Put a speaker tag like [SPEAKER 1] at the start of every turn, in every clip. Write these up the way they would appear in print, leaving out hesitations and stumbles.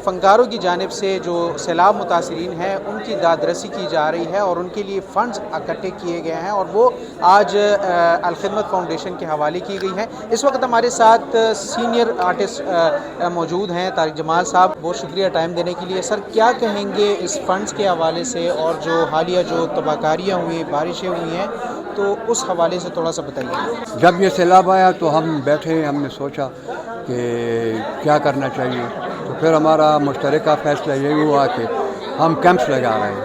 [SPEAKER 1] فنکاروں کی جانب سے جو سیلاب متاثرین ہیں ان کی داد رسی کی جا رہی ہے اور ان کے لیے فنڈز اکٹھے کیے گئے ہیں اور وہ آج الخدمت فاؤنڈیشن کے حوالے کی گئی ہیں۔ اس وقت ہمارے ساتھ سینئر آرٹسٹ موجود ہیں، طارق جمال صاحب، بہت شکریہ ٹائم دینے کے لیے۔ سر کیا کہیں گے اس فنڈز کے حوالے سے اور جو حالیہ جو تباہ کاریاں ہوئی، بارشیں ہوئی ہیں، تو اس حوالے سے تھوڑا سا بتائیے۔
[SPEAKER 2] جب یہ سیلاب آیا تو ہم بیٹھے، ہم نے سوچا کہ کیا کرنا چاہیے، تو پھر ہمارا مشترکہ فیصلہ یہی ہوا کہ ہم کیمپس لگا رہے ہیں۔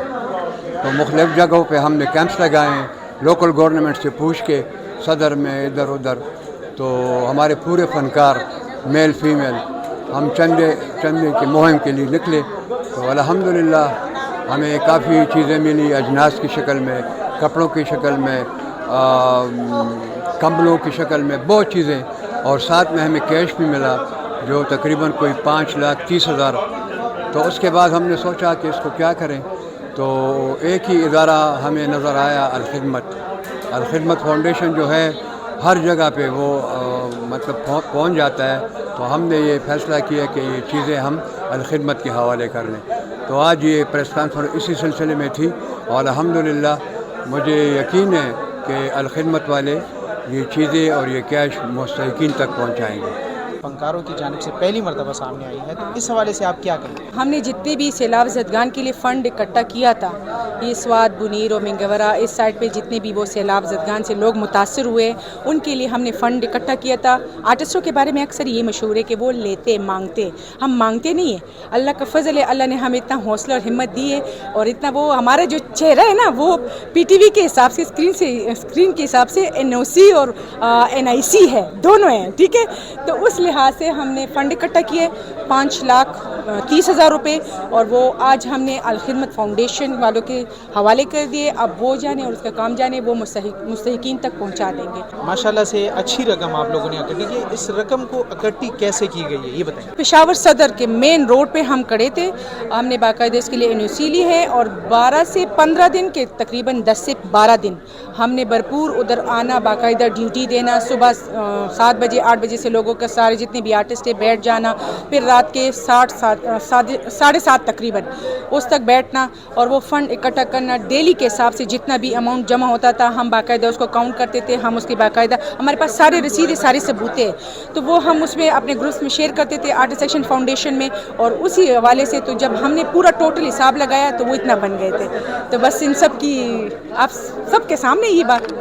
[SPEAKER 2] تو مختلف جگہوں پہ ہم نے کیمپس لگائے ہیں، لوکل گورنمنٹ سے پوچھ کے، صدر میں ادھر ادھر، تو ہمارے پورے فنکار میل فیمیل ہم چندے کی مہم کے لیے نکلے، تو الحمدللہ ہمیں کافی چیزیں ملی، اجناس کی شکل میں، کپڑوں کی شکل میں، کمبلوں کی شکل میں، بہت چیزیں، اور ساتھ میں ہمیں کیش بھی ملا جو تقریباً کوئی 5,30,000۔ تو اس کے بعد ہم نے سوچا کہ اس کو کیا کریں، تو ایک ہی ادارہ ہمیں نظر آیا، الخدمت فاؤنڈیشن جو ہے ہر جگہ پہ وہ مطلب پہنچ جاتا ہے، تو ہم نے یہ فیصلہ کیا کہ یہ چیزیں ہم الخدمت کے حوالے کر لیں۔ تو آج یہ پریس کانفرنس اسی سلسلے میں تھی، اور الحمدللہ مجھے یقین ہے کہ الخدمت والے یہ چیزیں اور یہ کیش مستحقین تک پہنچائیں گے۔
[SPEAKER 1] فنکاروں کی جانب سے پہلی مرتبہ سامنے آئی ہے، تو اس حوالے سے آپ کیا کہیں گے؟
[SPEAKER 3] ہم نے جتنے بھی سیلاب زدگان کے لیے فنڈ اکٹھا کیا تھا، یہ سوات، بنیر اور منگورہ، اس سائڈ پہ جتنے بھی وہ سیلاب زدگان سے لوگ متاثر ہوئے، ان کے لیے ہم نے فنڈ اکٹھا کیا تھا۔ آرٹسٹوں کے بارے میں اکثر یہ مشہور ہے کہ وہ لیتے مانگتے، ہم مانگتے نہیں ہیں۔ اللہ کا فضل ہے، اللہ نے ہمیں اتنا حوصلہ اور ہمت دی ہے، اور اتنا وہ ہمارا جو چہرہ ہے نا وہ پی ٹی وی کے حساب سے، اسکرین کے حساب سے NOC اور NIC ہے، دونوں ہیں، ٹھیک ہے۔ تو اس لحاظ سے ہم نے فنڈ اکٹھا کیے 5,30,000 روپے، اور وہ آج ہم نے الخدمت فاؤنڈیشن والوں کے حوالے کر دیے۔ اب وہ جانے اور اس کا کام جانے، وہ مستحقین تک پہنچا دیں گے۔
[SPEAKER 1] ماشاءاللہ سے اچھی رقم آپ لوگوں نے اکٹھی کی، اس رقم کو اکٹھی کیسے کی گئی ہے یہ بتائیں۔
[SPEAKER 3] پشاور صدر کے مین روڈ پہ ہم کھڑے تھے، ہم نے باقاعدہ اس کے لیے NOC لی ہے، اور 12 سے 15 دن کے تقریباً 10 سے 12 دن ہم نے بھرپور ادھر آنا، باقاعدہ ڈیوٹی دینا، صبح 7 بجے 8 بجے سے لوگوں کا سارے جتنے بھی آرٹسٹ ہے بیٹھ جانا، پھر رات کے 7:30 تقریباً اس تک بیٹھنا، اور وہ فنڈ اکٹھا کرنا ڈیلی کے حساب سے، جتنا بھی اماؤنٹ جمع ہوتا تھا ہم باقاعدہ اس کو کاؤنٹ کرتے تھے، ہم اس کی باقاعدہ ہمارے پاس سارے رسیدیں، سارے ثبوت ہیں، تو وہ ہم اس میں اپنے گروپس میں شیئر کرتے تھے آرٹسٹ سیکشن فاؤنڈیشن میں، اور اسی حوالے سے تو جب ہم نے پورا ٹوٹل حساب لگایا تو وہ اتنا بن گئے تھے۔ تو بس ان سب کی آپ سب کے سامنے یہ بات